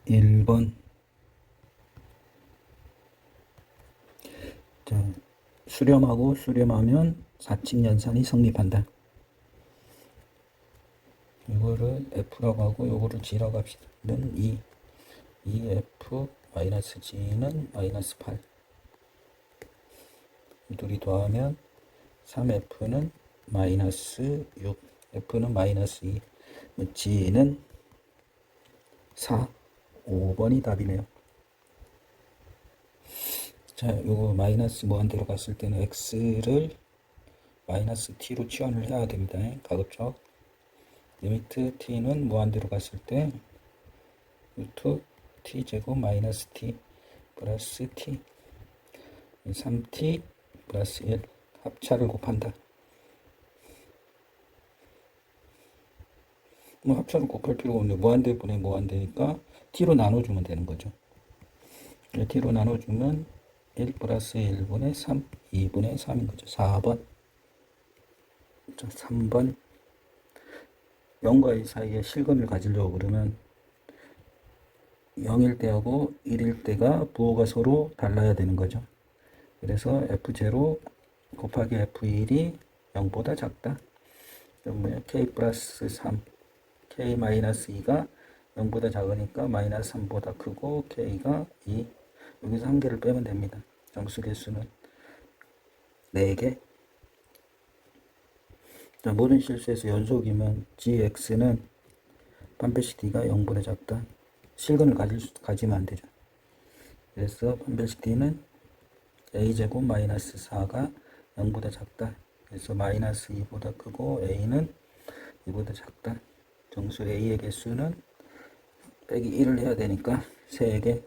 1번. 자, 수렴하고 수렴하면 4칙 연산이 성립한다. 이거를 F라고 하고 요거를 G라고 합시다. 는 2F 마이너스 G는 마이너스 8. 이 둘이 더하면 3F는 마이너스 6. F는 마이너스 2. G는 4. 5번이 답이네요. 자, 요거 마이너스 무한대로 갔을 때는 x를 마이너스 t로 치환을 해야 됩니다. 가급적. 리미트 t는 무한대로 갔을 때 루트 t제곱 마이너스 t 플러스 t 3t 플러스 1 합차를 곱한다. 뭐 합차를 곱할 필요가 없네. 무한대분의 무한대니까 t로 나눠주면 되는 거죠. t로 나눠주면 1 플러스 1분의 3, 2분의 3인 거죠. 4번. 자, 3번. 0과 2 사이에 실근을 가지려고 그러면 0일 때하고 1일 때가 부호가 서로 달라야 되는 거죠. 그래서 F0 곱하기 F1이 0보다 작다. 그러면 K 플러스 3, K 마이너스 2가 0보다 작으니까 마이너스 3보다 크고 K가 2. 여기서 한 개를 빼면 됩니다. 정수 개수는 4개. 자, 모든 실수에서 연속이면 gx는 판별식 d가 0보다 작다. 실근을 가지면 안 되죠. 그래서 판별식 d는 a제곱 마이너스 4가 0보다 작다. 그래서 마이너스 2보다 크고 a는 2보다 작다. 정수 a의 개수는 빼기 1을 해야 되니까 3개.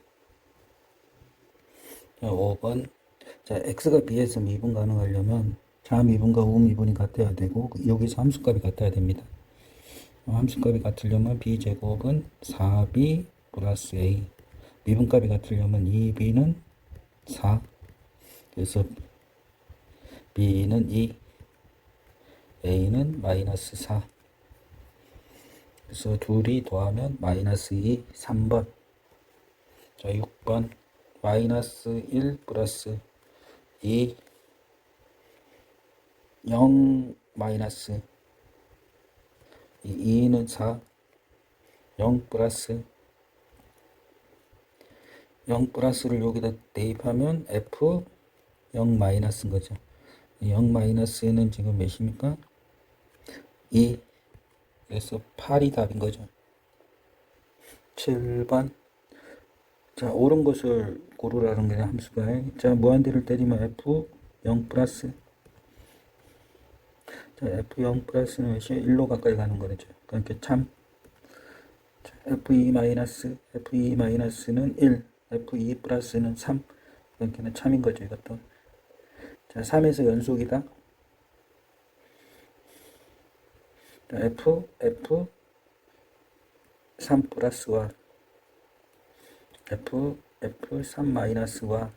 자, 5번. 자, x가 b에서 미분 가능하려면 자미분과 우미분이 같아야 되고 여기서 함수값이 같아야 됩니다. 함수값이 같으려면 b제곱은 4b 플러스 a, 미분값이 같으려면 2b는 4, 그래서 b는 2, a는 마이너스 4. 그래서 둘이 더하면 마이너스 2, 3번. 자, 6번. 마이너스 1 플러스 2, 0 마이너스 2는 4, 0 플러스 0 플러스를 여기다 대입하면 F 0 마이너스인 거죠. 0 마이너스는 지금 몇입니까? 2. 그래서 8이 답인 거죠. 7번. 자, 옳은 것을 고르라는 게 함수가. 자, 무한대를 때리면 F 0 플러스. 자, F0 플러스는 몇이에요? 1로 가까이 가는 거죠. 그러니까 참. 자, F2 마이너스, F2 마이너스는 1, F2 플러스는 3. 그러니까 참인 거죠, 이것도. 자, 3에서 연속이다. 자, F 3 플러스와 F 3 마이너스와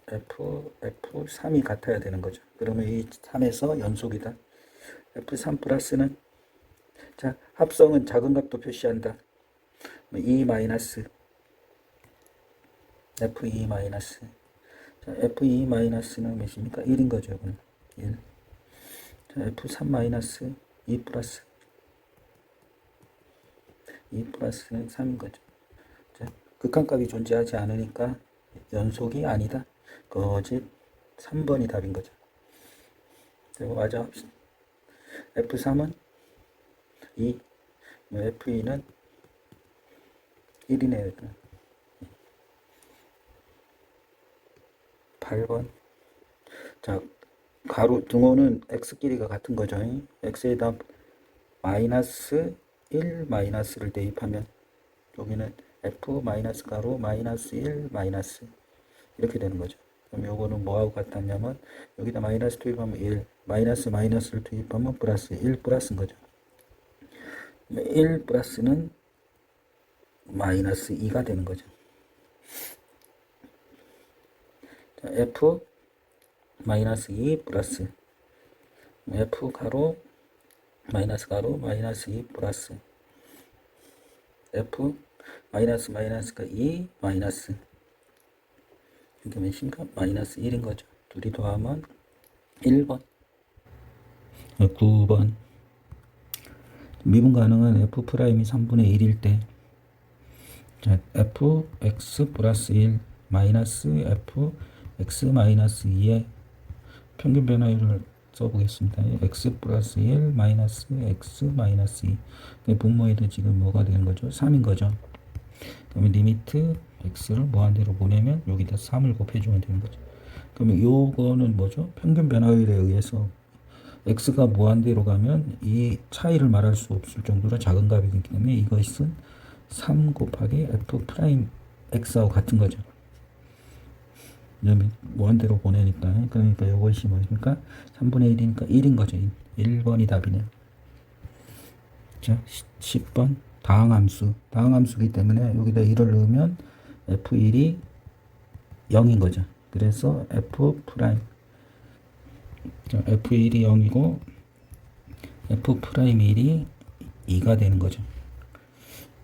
F3이 같아야 되는 거죠. 그러면 이 3에서 연속이다. F3 플러스는, 자, 합성은 작은 값도 표시한다. 2 마이너스, F2 마이너스. 자, F2 마이너스는 몇입니까? 1인 거죠, 이거는. 1. 자, F3 마이너스 2 플러스. 2 플러스는 3인 거죠. 자, 극한값이 존재하지 않으니까 연속이 아니다. 거짓. 3번이 답인 거죠. 이거 맞아 합시다. F3은 2, F2는 1이네요. 8번. 자, 가로 등호는 x끼리가 같은 거죠. x에다 마이너스 1 마이너스를 대입하면 여기는 f 마이너스 가로 마이너스 1 마이너스 이렇게 되는 거죠. 그럼 요거는 뭐하고 같았냐면 여기다 마이너스 투입하면 1, 마이너스 마이너스를 투입하면 플러스 1 플러스인 거죠. 1 플러스는 마이너스 2가 되는 거죠. 자, f 마이너스 2 플러스 f 가로 마이너스 2 플러스 f 마이너스가 2 마이너스 이게 몇인가? 마이너스 1인 거죠. 둘이 더하면 1번. 9번. 미분 가능한 f'이 3분의 1일 때 자, fx 플러스 1 마이너스 fx 마이너스 2의 평균 변화율을 써보겠습니다. x 플러스 1 마이너스 x 마이너스 2 분모에도 지금 뭐가 되는 거죠? 3인 거죠. 그러면 리미트 x를 무한대로 보내면 여기다 3을 곱해주면 되는 거죠. 그러면 요거는 뭐죠? 평균 변화율에 의해서 x가 무한대로 가면 이 차이를 말할 수 없을 정도로 작은 값이기 때문에 이것은 3 곱하기 f 프라임 x하고 같은 거죠. 무한대로 보내니까. 그러니까 이것이 뭐니까 3분의 1이니까 1인 거죠. 1번이 답이네요. 자, 10번. 다항함수. 다항함수기 때문에 여기다 1을 넣으면 f1이 0인 거죠. 그래서 f 프라임. 자, f1이 0이고 f 프라임 1이 2가 되는 거죠.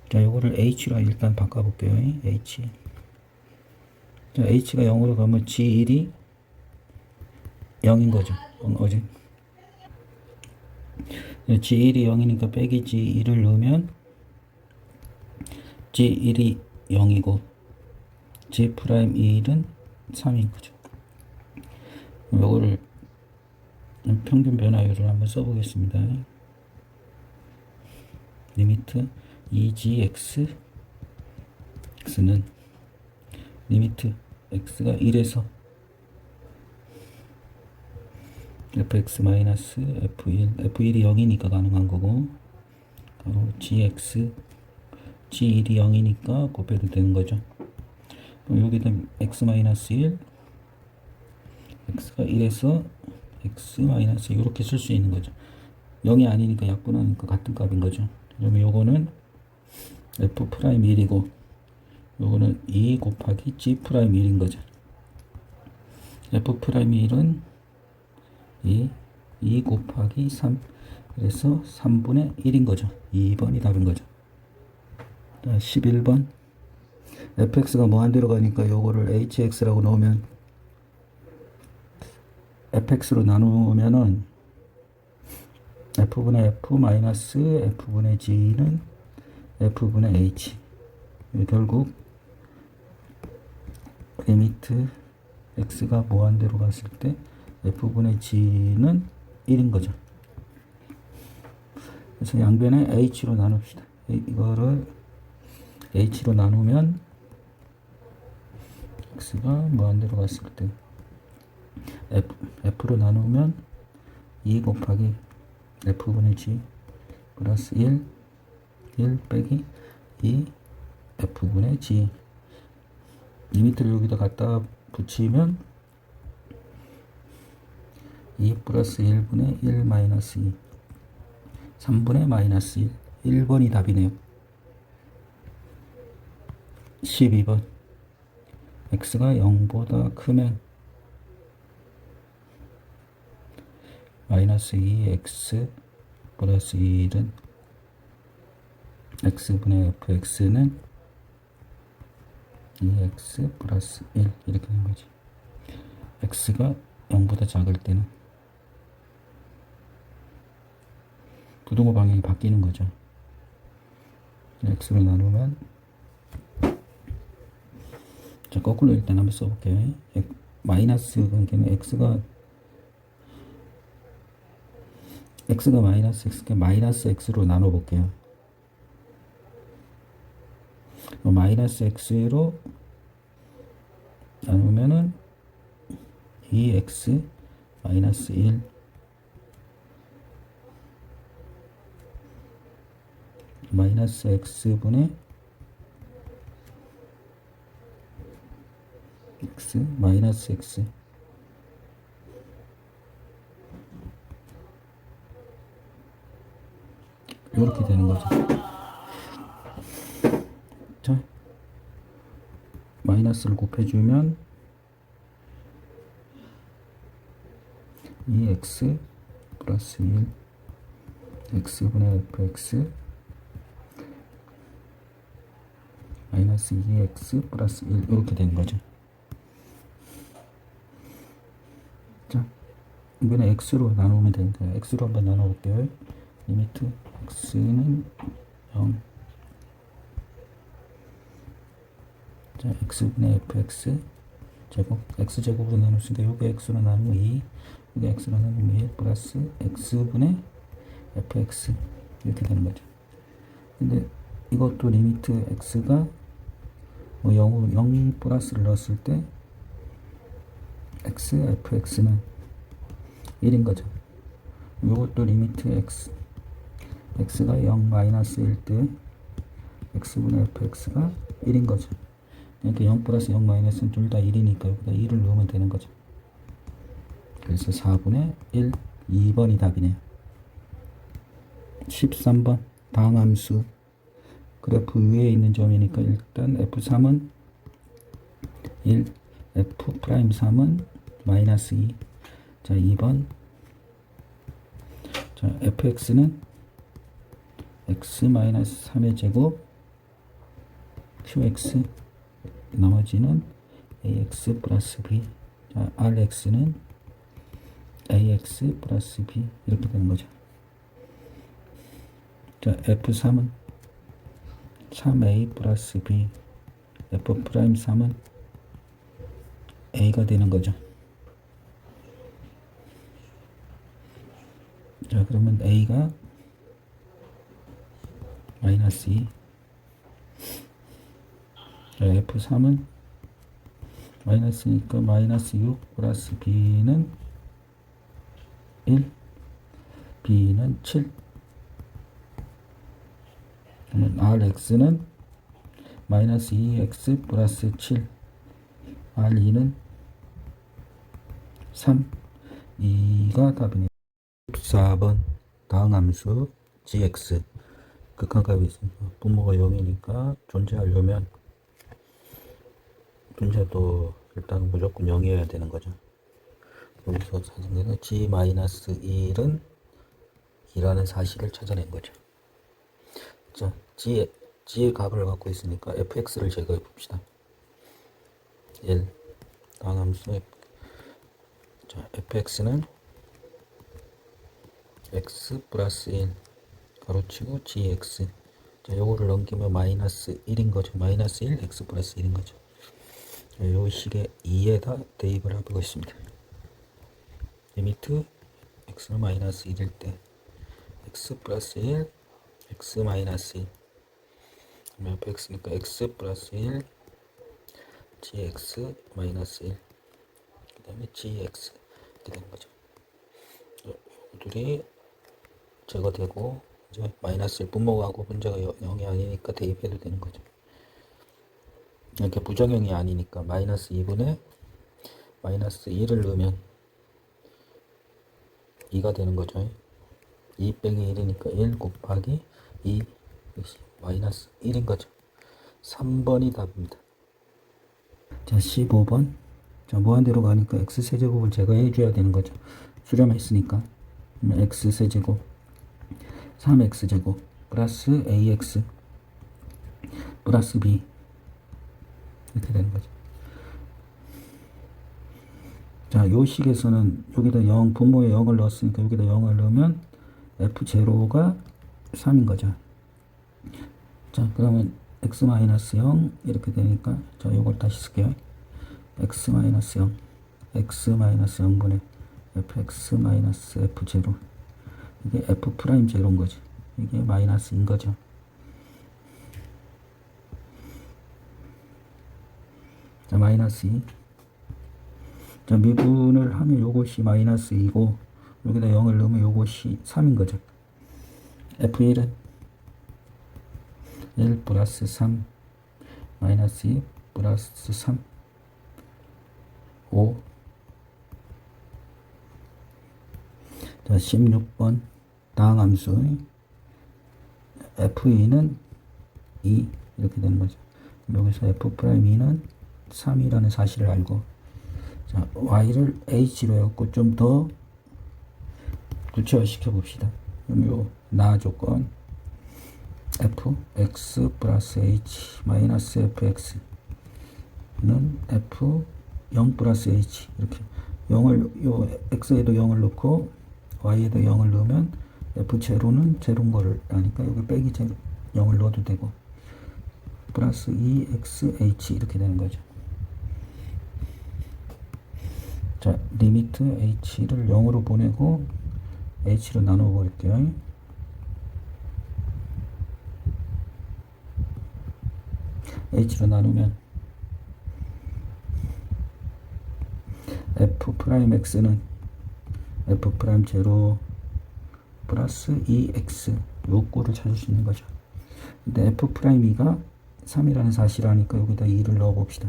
자, 이거를 h로 일단 바꿔볼게요. h. 자, h가 0으로 가면 g1이 0인 거죠. 어제 g1이 0이니까 빼기 g1을 넣으면 g1이 0이고 g 프라임 1은 3인 거죠. 이거를 평균 변화율을 한번 써보겠습니다. 리미트 2gx x는 리미트 x가 1에서 fx 마이너스 f1 f1이 0이니까 가능한 거고 바로 gx g1이 0이니까 곱해도 되는 거죠. 그럼 여기다 x 마이너스 1 x가 1에서 x 마이너스 이렇게 쓸 수 있는 거죠. 0이 아니니까 약분하니까 같은 값인 거죠. 그러면 요거는 f 프라임 1이고 요거는 2 곱하기 g 프라임 1인 거죠. f 프라임 1은 2 곱하기 3 그래서 3분의 1인 거죠. 2번이 답인 거죠. 11번 fx가 무한대로 가니까 요거를 hx라고 넣으면 fx로 나누면은 f분의 f 마이너스 f분의 g는 f분의 h 결국 리미트 x가 무한대로 갔을 때 f분의 g는 1인 거죠. 그래서 양변에 h로 나눕시다. 이거를 h로 나누면 x가 무한대로 갔을 때 f로 나누면 2 곱하기 f분의 g 플러스 1 빼기 2 f분의 g 리미트를 여기다 갖다 붙이면 2 플러스 1분의 1 마이너스 2 3분의 마이너스 1 1번이 답이네요. 12번 x가 0보다 크면 마이너스 2x 플러스 1은 x분의 fx는 2x 플러스 1 이렇게 되는 거지. x가 0보다 작을 때는 부등호 방향이 바뀌는 거죠. x로 나누면 자, 거꾸로 일단 한번 써볼게요. 마이너스 관계는 x가 마이너스 x가 마이너스 x로 나눠볼게요. 마이너스 x로 나누면은 2x 마이너스 1 마이너스 x분의 x 마이너스 x 이렇게 되는 거죠. 자, 마이너스를 곱해주면 2x 플러스 1 x분의 fx 마이너스 2x 플러스 1 이렇게 되는 거죠. 자, 이번에 x로 나누면 되니까 x로 한번 나눠볼게요. 리미트 x는 0. 자, x분의 fx 제곱, x제곱으로 나눴으니까 요게 x로 나누면 2, 요게 x로 나누면 1 플러스 x분의 fx 이렇게 되는 거죠. 근데 이것도 리미트 x가 뭐 0 플러스를 넣었을 때 x, fx는 1인 거죠. 이것도 리미트 x가 0 마이너스 1 때 x분의 fx가 1인 거죠. 그러니까 0 플러스 0 마이너스는 둘 다 1이니까 여기다 2를 넣으면 되는 거죠. 그래서 4분의 1, 2번이 답이네요. 13번 당함수 그래프 위에 있는 점이니까 일단 f3은 1, f'3은 마이너스 2. 자, 2번. 자, fx는 x 마이너스 3의 제곱 qx 나머지는 ax 플러스 b. 자, rx는 ax 플러스 b 이렇게 되는 거죠. 자, f3은 3a 플러스 b, f'3은 a가 되는 거죠. 자, 그러면 a가 마이너스 2. 자, f3은 마이너스니까 마이너스 6 플러스 b는 1, b는 7. 그러면 rx는 마이너스 2x 플러스 7, r2는 3, 2가 답이네요. 14번 다항함수 gx 극한값이 있으니까 분모가 0이니까 존재하려면 존재도 일단 무조건 0이어야 되는 거죠. 여기서 사진에는 g-1은 2라는 사실을 찾아낸 거죠. 자, g의 값을 갖고 있으니까 fx를 제거해 봅시다. 1 다항함수 자, fx는 x 플러스 1 가로치고 gx. 자, 요거를 넘기면 마이너스 1인 거죠. 마이너스 1 x 플러스 1인 거죠. 자, 요 식에 2에다 대입을 하고 있습니다. 리미트 x는 마이너스 1일 때 x 플러스 1 x 마이너스 1 그러면 fx니까 x 플러스 1 gx 마이너스 1 그 다음에 gx 이렇게 되는 거죠. 이들이 제거되고 이제 마이너스 1 분모하고 분자가 0이 아니니까 대입해도 되는 거죠. 이렇게 부정형이 아니니까 마이너스 2분의 마이너스 1을 넣으면 2가 되는 거죠. 2 빼기 1이니까 1 곱하기 2 역시 마이너스 1인 거죠. 3번이 답입니다. 자, 15번. 자, 무한대로 가니까 x세제곱을 제거해 줘야 되는 거죠. 수렴했으니까. 그러면 x세제곱 3x제곱 플러스 ax 플러스 b 이렇게 되는 거죠. 자, 요 식에서는 여기다 0, 분모에 0을 넣었으니까 여기다 0을 넣으면 f0가 3인 거죠. 자, 그러면 x-0 이렇게 되니까 자, 요걸 다시 쓸게요. x-0 x-0분의 fx-f0 이게 f'0인 거지. 이게 마이너스인 거죠. 자, 마이너스 2. 자, 미분을 하면 요것이 마이너스 2고 여기다 0을 넣으면 요것이 3인 거죠. f1은 1 플러스 3 마이너스 2 플러스 3 5. 자, 16번 다항함수 f2는 2 이렇게 되는 거죠. 여기서 f'2는 3이라는 사실을 알고 자, y를 h로 해갖고 좀 더 구체화 시켜 봅시다. 그럼 요 나 조건 fx 플러스 h 마이너스 fx는 f 0 플러스 h 이렇게 0을 요 x에도 0을 넣고 y에도 0을 넣으면 f 제로는 제로인 거를 아니까 여기 빼기 제로 0을 넣어도 되고 플러스 2xh 이렇게 되는 거죠. 자, 리미트 h를 0으로 보내고 h로 나눠 볼게요. h로 나누면 f 프라임 x는 f 프라임 제로 플러스 2x 요거를 찾을 수 있는 거죠. 근데 f 프라임 2가 3이라는 사실을 아니까 여기다 2를 넣어 봅시다.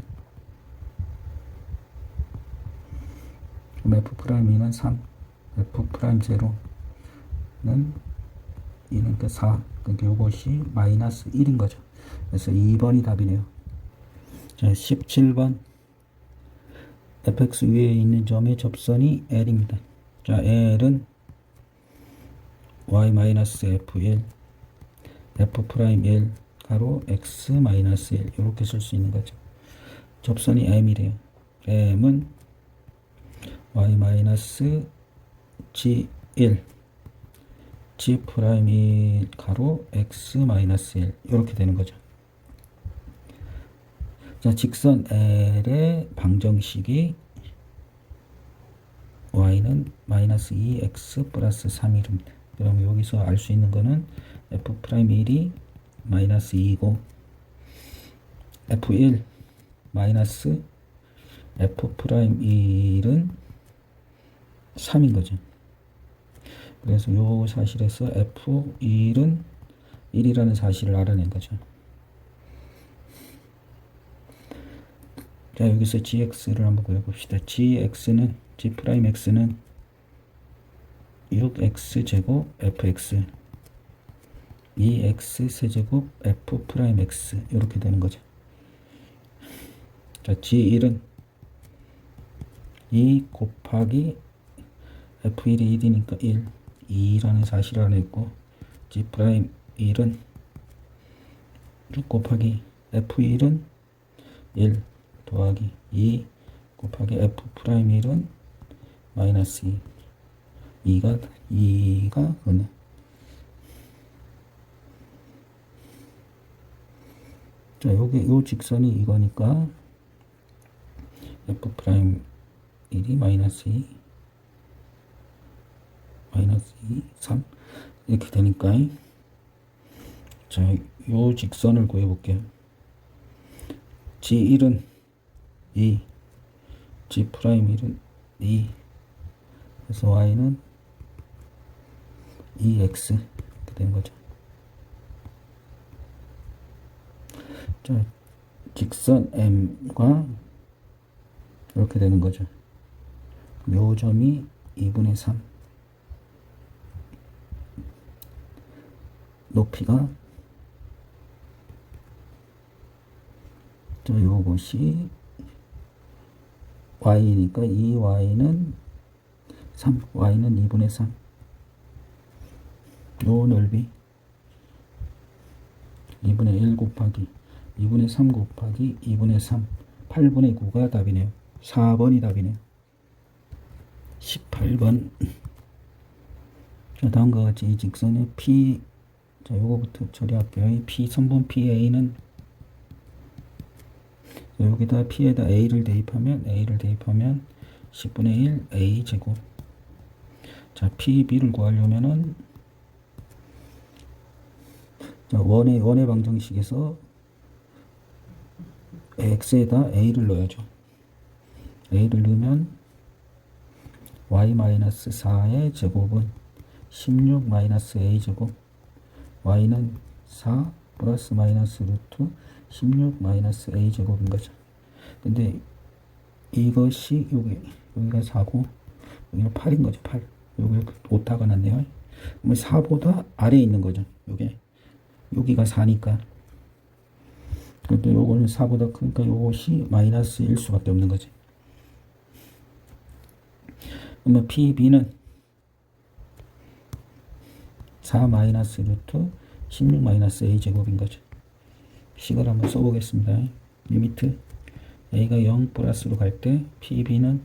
그럼 f 프라임 2는 3, f 프라임 제로는 2는 그 4, 그러니까 이것이 마이너스 1인 거죠. 그래서 2번이 답이네요. 자, 17번 fx 위에 있는 점의 접선이 L입니다. 자, L은 y-f1 f'1 가로 x-1 이렇게 쓸 수 있는 거죠. 접선이 M이래요. M은 y-g1 g'1 가로 x-1 이렇게 되는 거죠. 자, 직선 L의 방정식이 y는 마이너스 2x 플러스 3이랍니다. 그럼 여기서 알 수 있는 거는 f'1이 마이너스 2고 f1 마이너스 f'1은 3인 거죠. 그래서 요 사실에서 f1은 1이라는 사실을 알아낸 거죠. 자, 여기서 gx를 한번 구해봅시다. gx는 g'x는 6x제곱 fx 2x 세제곱 f'x 이렇게 되는 거죠. 자, g1은 2 곱하기 f1이 1이니까 1, 2라는 사실을 알아냈고 g'1은 6 곱하기 f1은 1 더하기 2 곱하기 f'1은 마이너스 2 2가 그네. 자, 요 직선이 이거니까 f'1이 마이너스 2 3 이렇게 되니까 자, 요 직선을 구해볼게요. g1은 2 g'1은 2 그래서 y는 2x 이렇게 되는 거죠. 자, 직선 m과 이렇게 되는 거죠. 묘점이 2분의 3 높이가 자, 요것이 y니까 이 y는 3, y는 2분의 3 요 넓이 2분의 1 곱하기 2분의 3 곱하기 2분의 3 8분의 9가 답이네요. 4번이 답이네요. 18번 자, 다음과 같이 이 직선의 P 자, 요거부터 처리할게요. 이 P 선분 PA는 여기다 P에다 A를 대입하면 10분의 1 A 제곱 자, PB를 구하려면은 자, 원의 방정식에서 x에다 a를 넣어야죠. a를 넣으면 y-4의 제곱은 16-a 제곱 y는 4 플러스 마이너스 루트 16-a 제곱인 거죠. 근데 이것이 여기가 4고 여기는 8인 거죠. 8 여기 오타가 났네요. 그러면 4보다 아래에 있는 거죠. 여기가 4니까. 근데 요거는 4보다 크니까 요것이 마이너스 1 수밖에 없는 거지. 그러면 PB는 4 마이너스 루트 16-a 제곱인 거죠. 식을 한번 써보겠습니다. 리미트 a가 0 플러스로 갈 때 pb는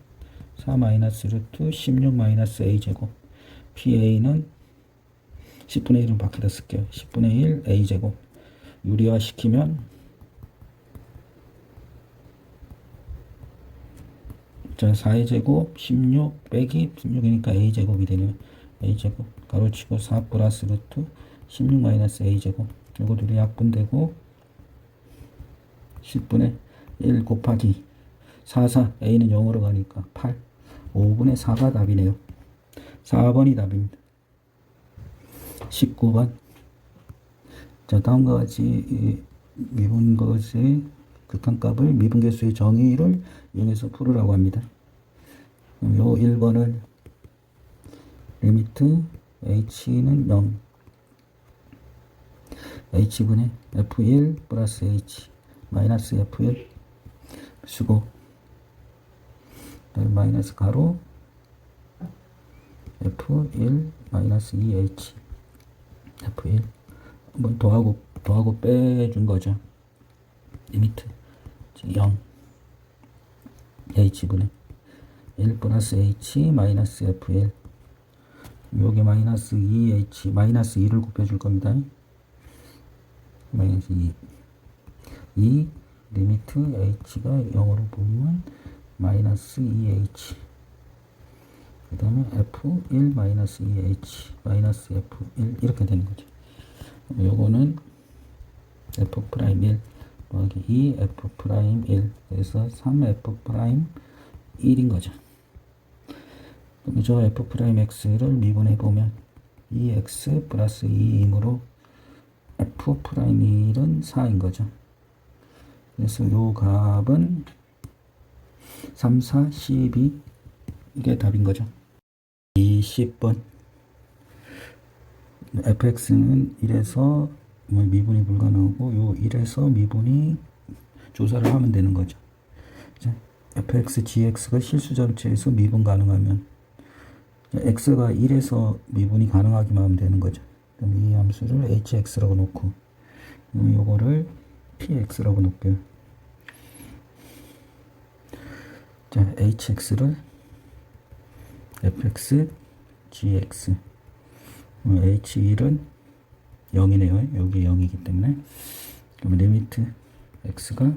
4 마이너스 루트 16-a 제곱, pa는 10분의 1은 밖에다 쓸게요. 10분의 1 a 제곱 유리화 시키면 자 4의 제곱 16 빼기 16이니까 a 제곱이 되네요. a 제곱 가로치고 4 플러스 루트 16-a 제곱 이거 둘이 약분되고 10분의 1 곱하기 4 a는 0으로 가니까 8 5분의 4가 답이네요. 4번이 답입니다. 19번 자 다음과 같이 미분것의 극한값을 미분계수의 정의를 이용해서 풀으라고 합니다. 그럼 요 1번을 리미트 h는 0 h분의 f1 플러스 h 마이너스 f1 수고 마이너스 가로 f1 마이너스 2h f1 한번 더하고 빼준 거죠. 리미트 0 h분의 1 플러스 h 마이너스 f1 여기 마이너스 2h 마이너스 2를 곱해줄 겁니다. 마이너스 2 리미트 h가 0으로 보면 마이너스 2h 그 다음에 f1 마이너스 2h 마이너스 f1 이렇게 되는 거죠. 요거는 f 프라임 1 더하기 2 f 프라임 1 그래서 3f 프라임 1인 거죠. 그럼 저 f 프라임 x를 미분해 보면 2x 플러스 2이므로 f 프라임 1은 4인 거죠. 그래서 요 값은 3, 4, 12 이게 답인 거죠. 20번 fx는 1에서 미분이 불가능하고 요 1에서 미분이 조사를 하면 되는 거죠. 자, fx, gx가 실수 전체에서 미분 가능하면 x가 1에서 미분이 가능하기만 하면 되는 거죠. 그럼 이 함수를 hx라고 놓고 요거를 px라고 놓을게요. 자, hx를 fx, gx h1은 0이네요. 여기 0이기 때문에 그럼 리미트 x가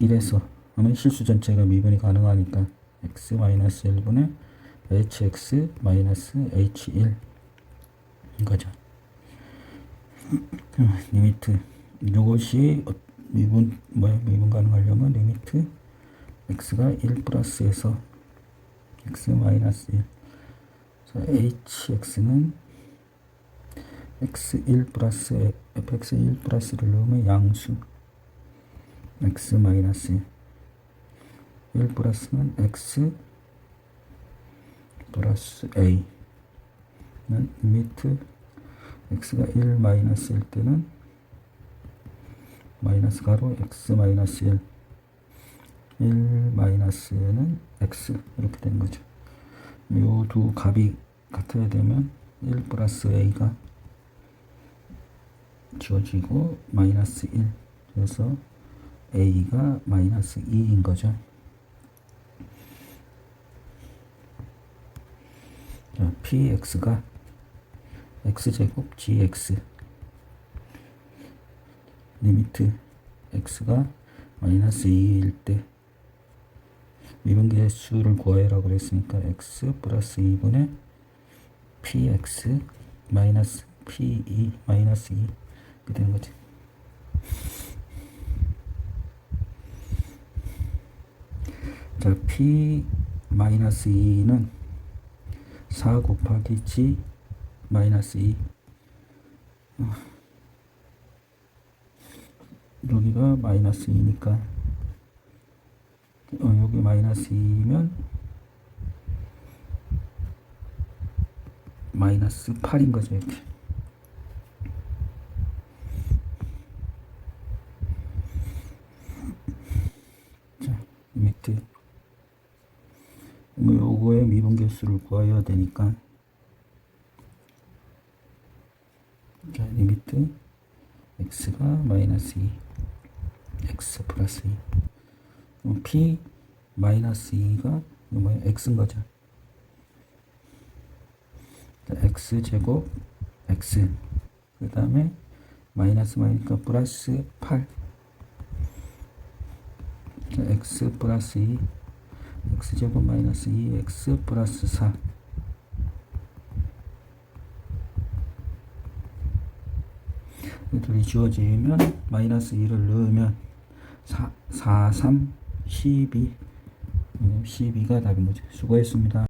1에서 하면 실수 전체가 미분이 가능하니까 x-1분의 hx-h1 이거죠. 리미트 이것이 미분 가능하려면 리미트 x가 1 플러스에서 x-1 hx는 x1 플러스 fx1 플러스를 넣으면 양수 x-1 1 플러스는 x 플러스 a는 리미트 x가 1 마이너스일 때는 마이너스 가로 x 마이너스 1 마이너스는 x 이렇게 되는 거죠. 요 두 값이 같아야 되면 1 플러스 a가 지워지고 마이너스 1 그래서 a가 마이너스 2인 거죠. 자, px가 x제곱 gx 리미트 x가 마이너스 2일 때 미분계수를 구하라고 그랬으니까 x 플러스 2분의 px 마이너스 p2 마이너스 2 이렇게 되는 거지. 자, p 마이너스 2는 4 곱하기 g 마이너스 2 여기가 마이너스 2니까 여기 마이너스 2면 마이너스 8인 거죠. 이렇게 자, 리미트 요거의 미분계수를 구해야 되니까 x가 마이너스 2, x 플러스 2. 그럼 p 마이너스 2가 뭐야? x인 거죠. x 제곱 x 그 다음에 마이너스 마이니까 플러스 8. x 플러스 2 x 제곱 마이너스 2x 플러스 4. 이 둘이 지워지면 마이너스 2를 넣으면 4, 3, 12 12가 답인 거죠. 수고했습니다.